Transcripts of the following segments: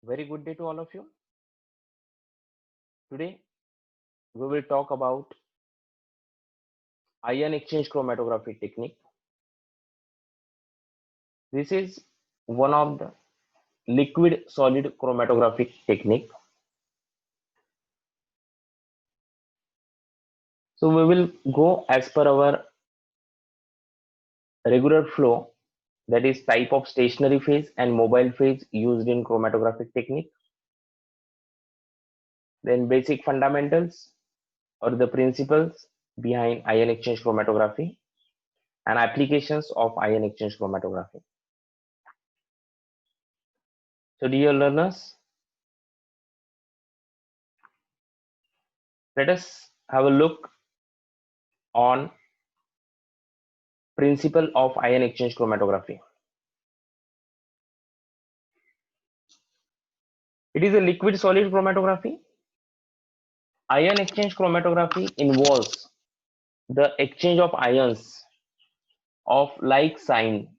Very good day to all of you. Today we will talk about ion exchange chromatography technique. This is one of the liquid solid chromatographic technique. So we will go as per our regular flow, that is type of stationary phase and mobile phase used in chromatographic technique. Then basic fundamentals or the principles behind ion exchange chromatography and applications of ion exchange chromatography. So dear learners, let us have a look on principle of ion exchange chromatography. It is a liquid solid chromatography. Ion exchange chromatography involves the exchange of ions of like sign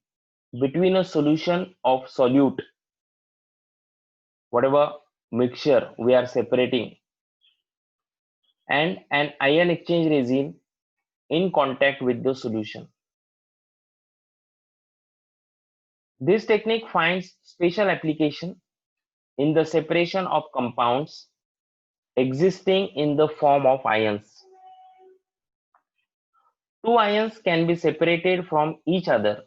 between a solution of solute, whatever mixture we are separating, and an ion exchange resin in contact with the solution. This technique finds special application in the separation of compounds existing in the form of ions. Two ions can be separated from each other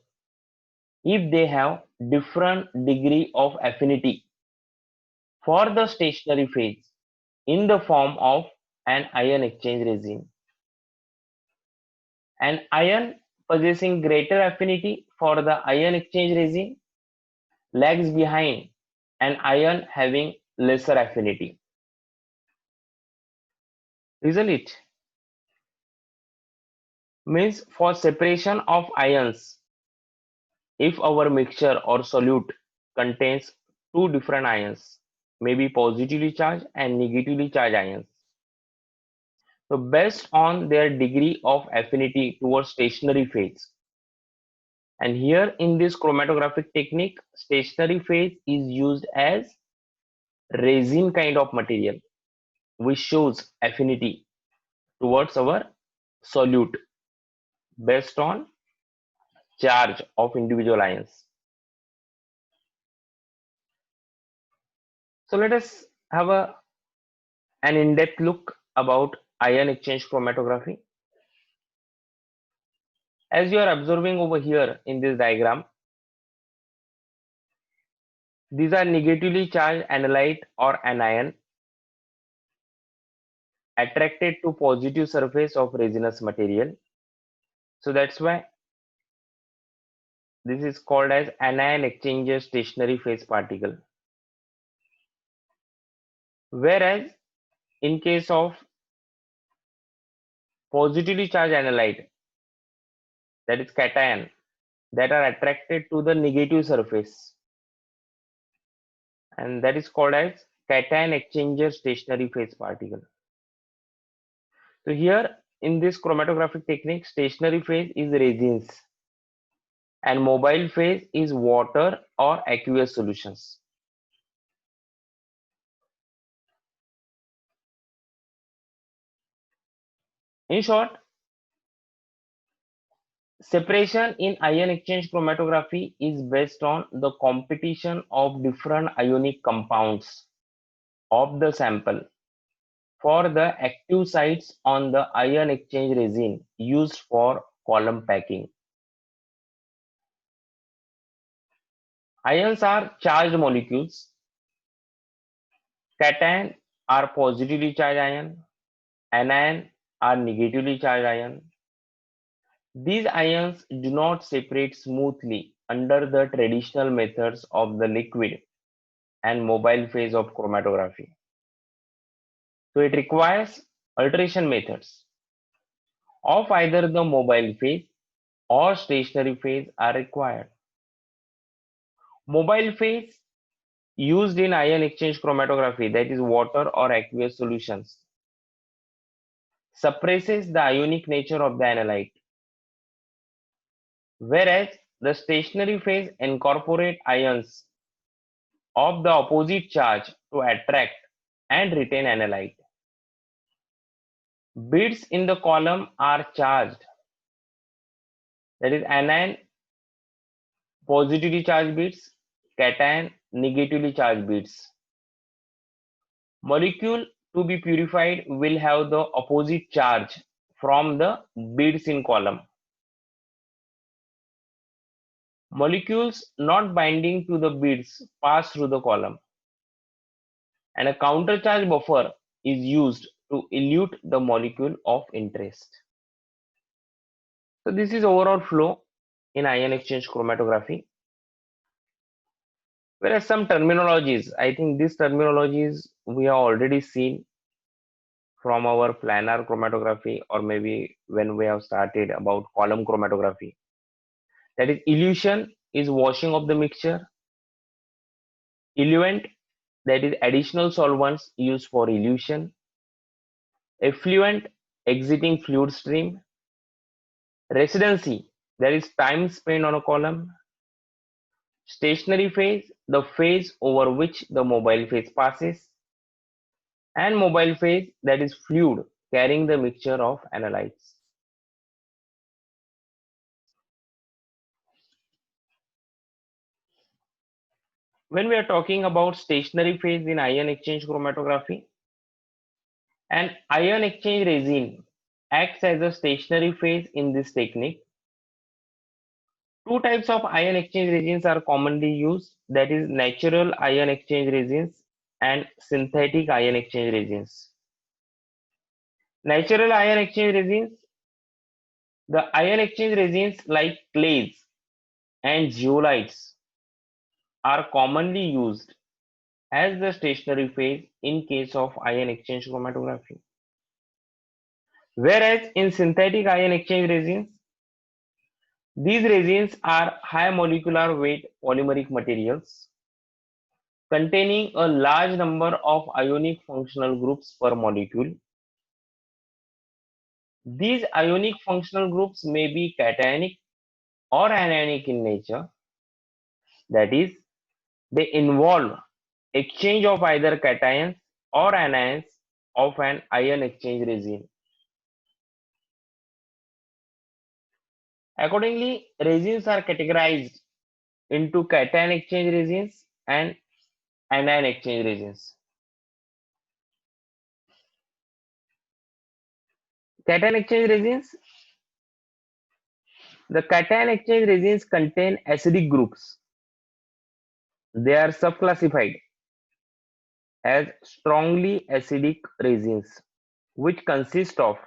if they have different degree of affinity for the stationary phase in the form of an ion exchange resin. An ion possessing greater affinity for the ion exchange resin lags behind an ion having lesser affinity. Isn't it? Means for separation of ions, if our mixture or solute contains two different ions, maybe positively charged and negatively charged ions. So based on their degree of affinity towards stationary phase. And here in this chromatographic technique, stationary phase is used as resin kind of material, which shows affinity towards our solute based on charge of individual ions. So let us have an in-depth look about ion exchange chromatography. As you are observing over here in this diagram, these are negatively charged analyte or anion attracted to positive surface of resinous material. So that's why this is called as anion exchanger stationary phase particle. Whereas in case of positively charged analyte, that is cation, that are attracted to the negative surface, and that is called as cation exchanger stationary phase particle. So here in this chromatographic technique, stationary phase is resins and mobile phase is water or aqueous solutions. In short, separation in ion exchange chromatography is based on the competition of different ionic compounds of the sample for the active sites on the ion exchange resin used for column packing. Ions are charged molecules. Cation are positively charged ion. Anion are negatively charged ion. These ions do not separate smoothly under the traditional methods of the liquid and mobile phase of chromatography. So it requires alteration methods of either the mobile phase or stationary phase are required. Mobile phase used in ion exchange chromatography, that is water or aqueous solutions, suppresses the ionic nature of the analyte, whereas the stationary phase incorporate ions of the opposite charge to attract and retain analyte. Bits in the column are charged, that is anion positively charged bits, cation negatively charged bits. Molecule to be purified will have the opposite charge from the bits in column. Molecules not binding to the bits pass through the column, and a countercharge buffer is used to elute the molecule of interest. So this is overall flow in ion exchange chromatography. Whereas some terminologies, I think these terminologies we have already seen from our planar chromatography, or maybe when we have started about column chromatography. That is, elution is washing of the mixture. Eluent, that is additional solvents used for elution. Effluent, exiting fluid stream. Residency, that is time spent on a column. Stationary phase, the phase over which the mobile phase passes. And mobile phase, that is fluid carrying the mixture of analytes. When we are talking about stationary phase in ion exchange chromatography, an ion exchange resin acts as a stationary phase in this technique. Two types of ion exchange resins are commonly used, that is natural ion exchange resins and synthetic ion exchange resins. Natural ion exchange resins, the ion exchange resins like clays and zeolites are commonly used as the stationary phase in case of ion exchange chromatography. Whereas in synthetic ion exchange resins, these resins are high molecular weight polymeric materials containing a large number of ionic functional groups per molecule. These ionic functional groups may be cationic or anionic in nature, that is, they involve exchange of either cations or anions of an ion exchange resin. Accordingly, resins are categorized into cation exchange resins and anion exchange resins. Cation exchange resins, the cation exchange resins contain acidic groups. They are subclassified as strongly acidic resins, which consist of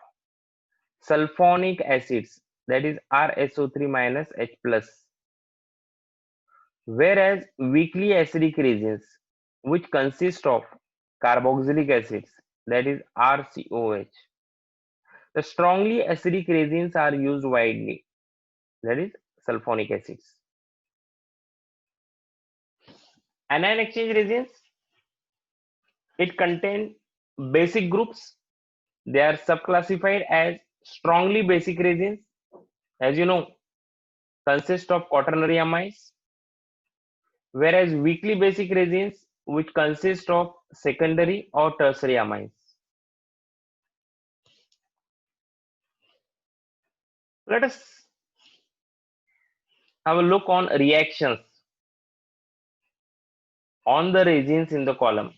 sulfonic acids, that is RSO3 minus H plus, whereas weakly acidic resins, which consist of carboxylic acids, that is RCOH. The strongly acidic resins are used widely, that is sulfonic acids. Anion exchange resins, it contains basic groups. They are subclassified as strongly basic resins, as you know, consist of quaternary amines, whereas weakly basic resins, which consist of secondary or tertiary amines. Let us have a look on reactions on the resins in the column.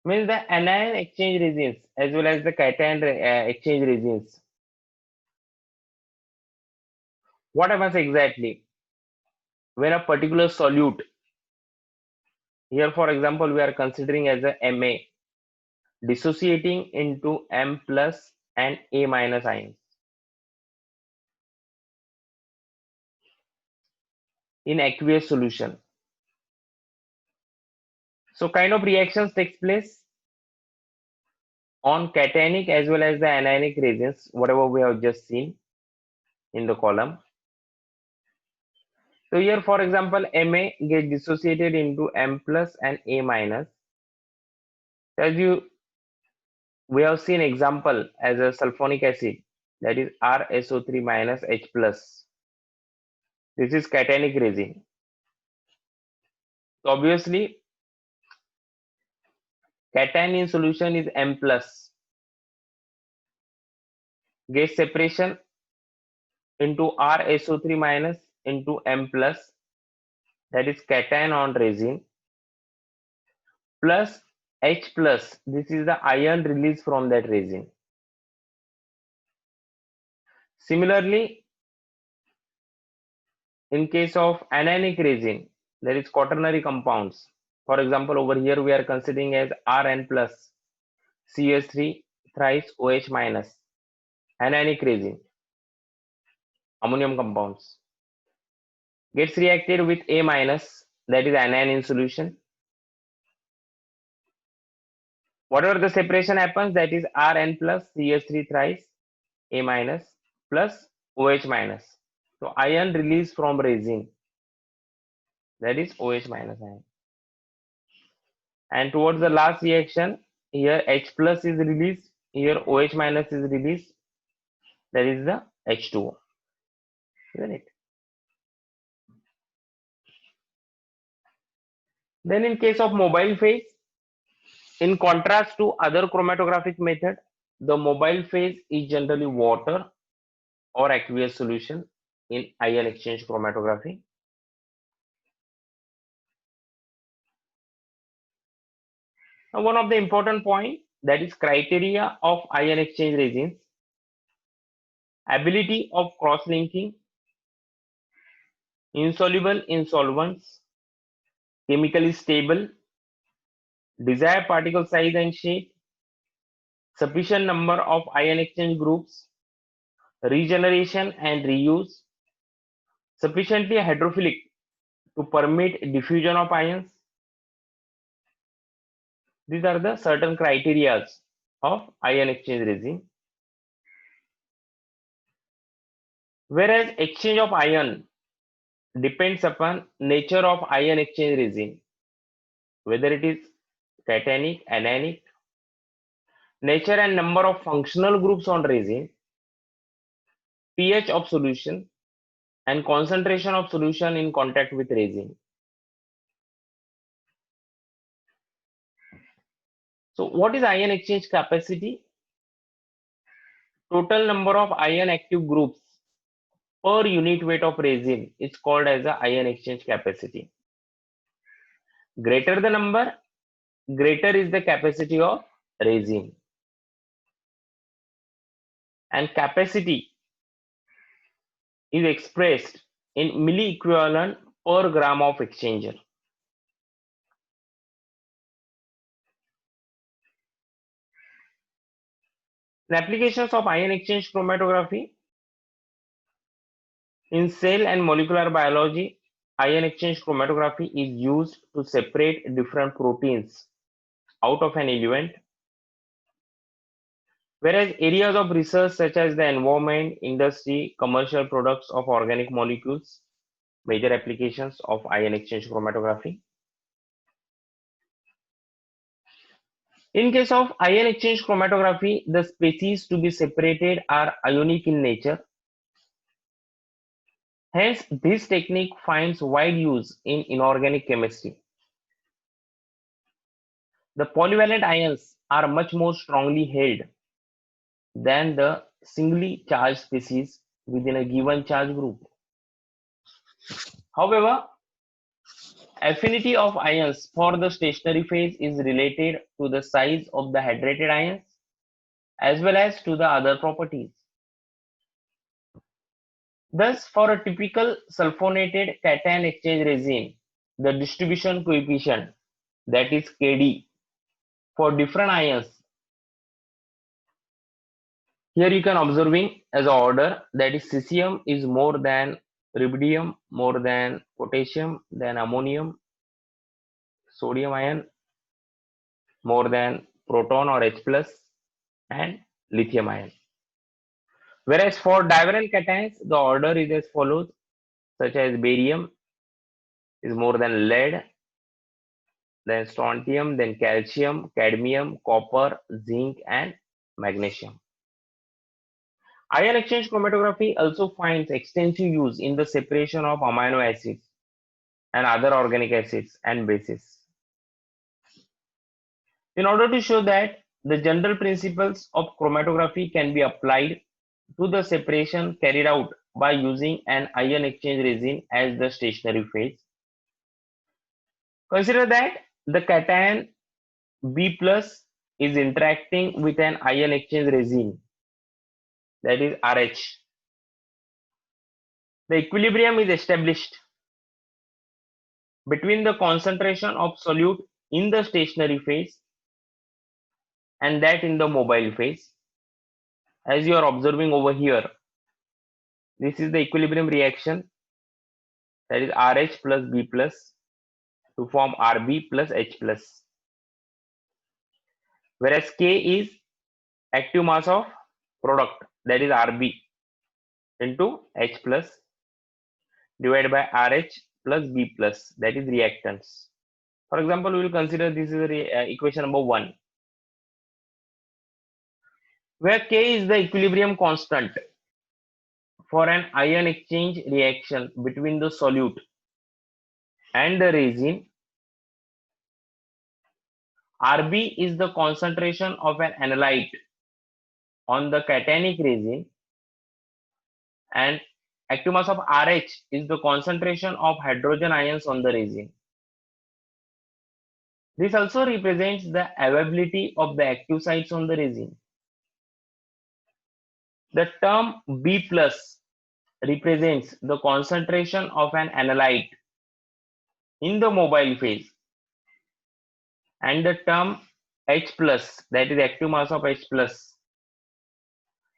Means the anion exchange resins as well as the cation exchange resins. What happens exactly when a particular solute, here for example we are considering as a Ma, dissociating into M plus and A minus ions in aqueous solution. So kind of reactions takes place on cationic as well as the anionic resins, whatever we have just seen in the column. So here for example Ma gets dissociated into M plus and A minus. As we have seen example as a sulfonic acid, that is RSO3 minus H plus. This is cationic resin. So obviously, cation in solution is M plus. Gas separation into RSO3 minus into M plus, that is cation on resin, plus H plus, this is the ion released from that resin. Similarly, in case of anionic resin, there is quaternary compounds. For example, over here we are considering as Rn plus CH3 thrice OH minus, anionic resin, ammonium compounds, gets reacted with A minus, that is anion in solution. Whatever the separation happens, that is Rn plus CH3 thrice A minus plus OH minus. So ion released from resin, that is OH minus ion. And towards the last reaction, here H plus is released, here OH minus is released, that is the H2O, isn't it? Then in case of mobile phase, in contrast to other chromatographic method, the mobile phase is generally water or aqueous solution in ion exchange chromatography. Now, one of the important point, that is criteria of ion exchange resins: ability of cross-linking, insoluble in solvents, chemically stable, desired particle size and shape, sufficient number of ion exchange groups, regeneration and reuse, sufficiently hydrophilic to permit diffusion of ions. These are the certain criteria of ion exchange resin. Whereas exchange of ion depends upon nature of ion exchange resin, whether it is cationic, anionic, nature and number of functional groups on resin, pH of solution, and concentration of solution in contact with resin. So what is ion exchange capacity? Total number of ion active groups per unit weight of resin is called as the ion exchange capacity. Greater the number, greater is the capacity of resin. And capacity is expressed in milliequivalent per gram of exchanger. The applications of ion exchange chromatography in cell and molecular biology, ion exchange chromatography is used to separate different proteins out of an eluent, whereas areas of research such as the environment, industry, commercial products of organic molecules, major applications of ion exchange chromatography. In case of ion exchange chromatography, the species to be separated are ionic in nature. Hence, this technique finds wide use in inorganic chemistry. The polyvalent ions are much more strongly held than the singly charged species within a given charge group. However, affinity of ions for the stationary phase is related to the size of the hydrated ions as well as to the other properties. Thus, for a typical sulfonated cation exchange resin, the distribution coefficient, that is Kd, for different ions, here you can observing as a order, that is cesium is more than rubidium, more than potassium, then ammonium, sodium ion, more than proton or H plus, and lithium ion. Whereas for divalent cations, the order is as follows, such as barium is more than lead, then strontium, then calcium, cadmium, copper, zinc, and magnesium. Ion exchange chromatography also finds extensive use in the separation of amino acids and other organic acids and bases. In order to show that the general principles of chromatography can be applied to the separation carried out by using an ion exchange resin as the stationary phase, consider that the cation B plus is interacting with an ion exchange resin, that is RH. The equilibrium is established between the concentration of solute in the stationary phase and that in the mobile phase. As you are observing over here, this is the equilibrium reaction, that is RH plus B plus to form Rb plus H plus, whereas K is active mass of product, that is Rb into H plus divided by RH plus B plus, that is reactants. For example, we will consider this is equation number 1, where K is the equilibrium constant for an ion exchange reaction between the solute and the resin. Rb is the concentration of an analyte on the cationic resin, and active mass of RH is the concentration of hydrogen ions on the resin. This also represents the availability of the active sites on the resin. The term B plus represents the concentration of an analyte in the mobile phase, and the term H plus, that is active mass of H plus,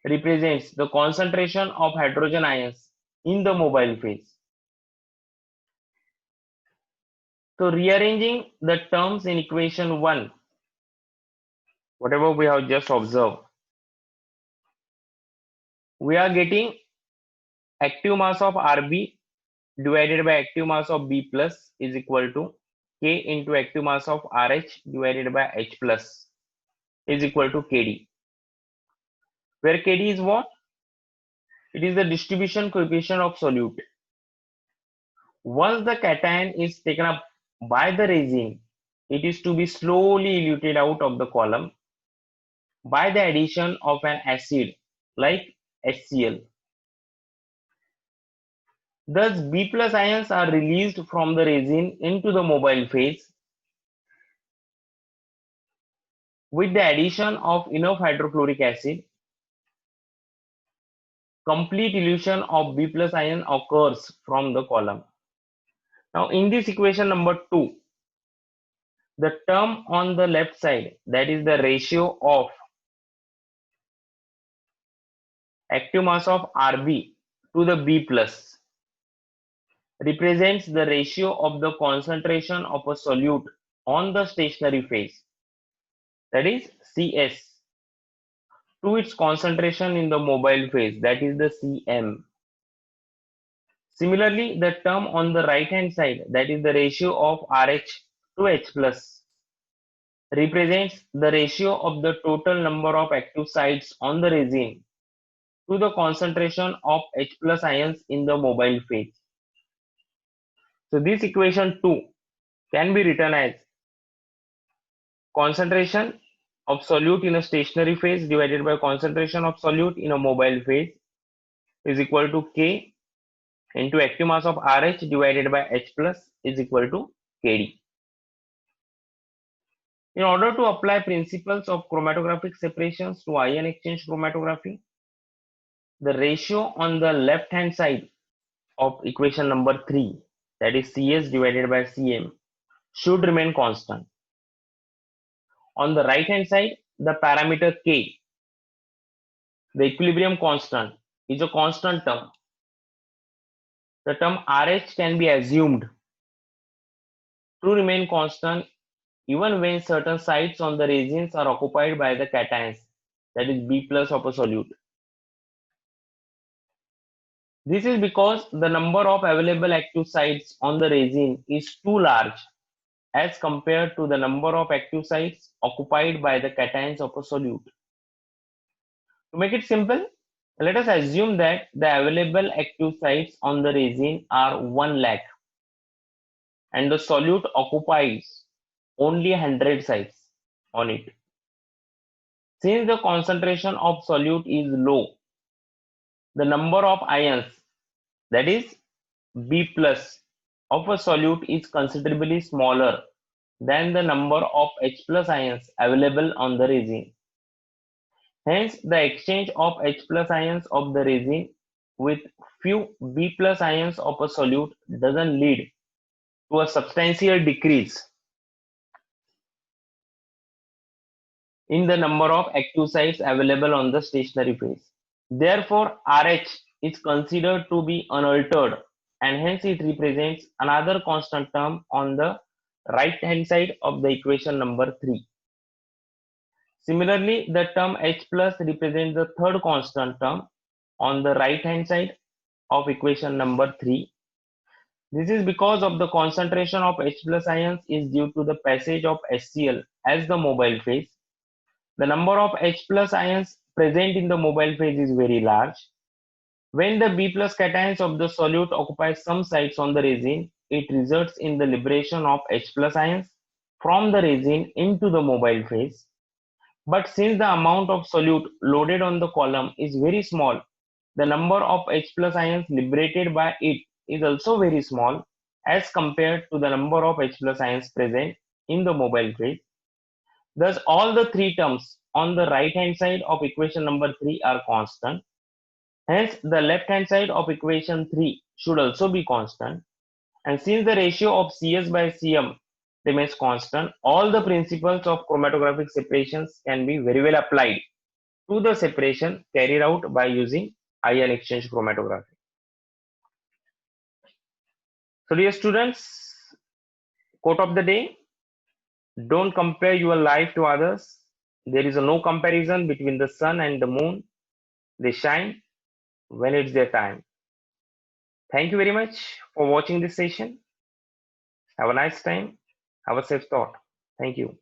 represents the concentration of hydrogen ions in the mobile phase. So rearranging the terms in equation 1, whatever we have just observed, we are getting active mass of Rb divided by active mass of B plus is equal to K into active mass of RH divided by H plus is equal to Kd, where Kd is what? It is the distribution coefficient of solute. Once the cation is taken up by the resin, it is to be slowly eluted out of the column by the addition of an acid like HCl. Thus, B plus ions are released from the resin into the mobile phase with the addition of enough hydrochloric acid. Complete elution of B plus ion occurs from the column. Now, in this equation number 2, the term on the left side, that is the ratio of active mass of Rb to the B plus, represents the ratio of the concentration of a solute on the stationary phase, that is Cs, to its concentration in the mobile phase, that is the Cm. Similarly, the term on the right hand side, that is the ratio of Rh to H plus, represents the ratio of the total number of active sites on the resin to the concentration of H plus ions in the mobile phase. So this equation 2 can be written as concentration of solute in a stationary phase divided by concentration of solute in a mobile phase is equal to K into active mass of RH divided by H plus is equal to Kd. In order to apply principles of chromatographic separations to ion exchange chromatography, the ratio on the left hand side of equation number 3, that is Cs divided by Cm, should remain constant. On the right hand side, the parameter K, the equilibrium constant, is a constant term. The term RH can be assumed to remain constant even when certain sites on the resins are occupied by the cations, that is B plus of a solute. This is because the number of available active sites on the resin is too large as compared to the number of active sites occupied by the cations of a solute. To make it simple, let us assume that the available active sites on the resin are 1 lakh. and the solute occupies only 100 sites on it. Since the concentration of solute is low, the number of ions, that is B plus, of a solute is considerably smaller than the number of H plus ions available on the resin. Hence, the exchange of H plus ions of the resin with few B plus ions of a solute doesn't lead to a substantial decrease in the number of active sites available on the stationary phase. Therefore, RH is considered to be unaltered, and hence it represents another constant term on the right hand side of the equation number 3. Similarly, the term H plus represents the third constant term on the right hand side of equation number 3. This is because of the concentration of H plus ions is due to the passage of HCl as the mobile phase. The number of H plus ions present in the mobile phase is very large. When the B plus cations of the solute occupy some sites on the resin, it results in the liberation of H plus ions from the resin into the mobile phase. But since the amount of solute loaded on the column is very small, the number of H plus ions liberated by it is also very small as compared to the number of H plus ions present in the mobile phase. Thus, all the three terms on the right hand side of equation number 3 are constant. Hence, the left hand side of equation 3 should also be constant. And since the ratio of Cs by Cm remains constant, all the principles of chromatographic separations can be very well applied to the separation carried out by using ion exchange chromatography. So, dear students, quote of the day: don't compare your life to others. There is no comparison between the sun and the moon. They shine when it's their time. Thank you very much for watching this session. Have a nice time. Have a safe thought. Thank you.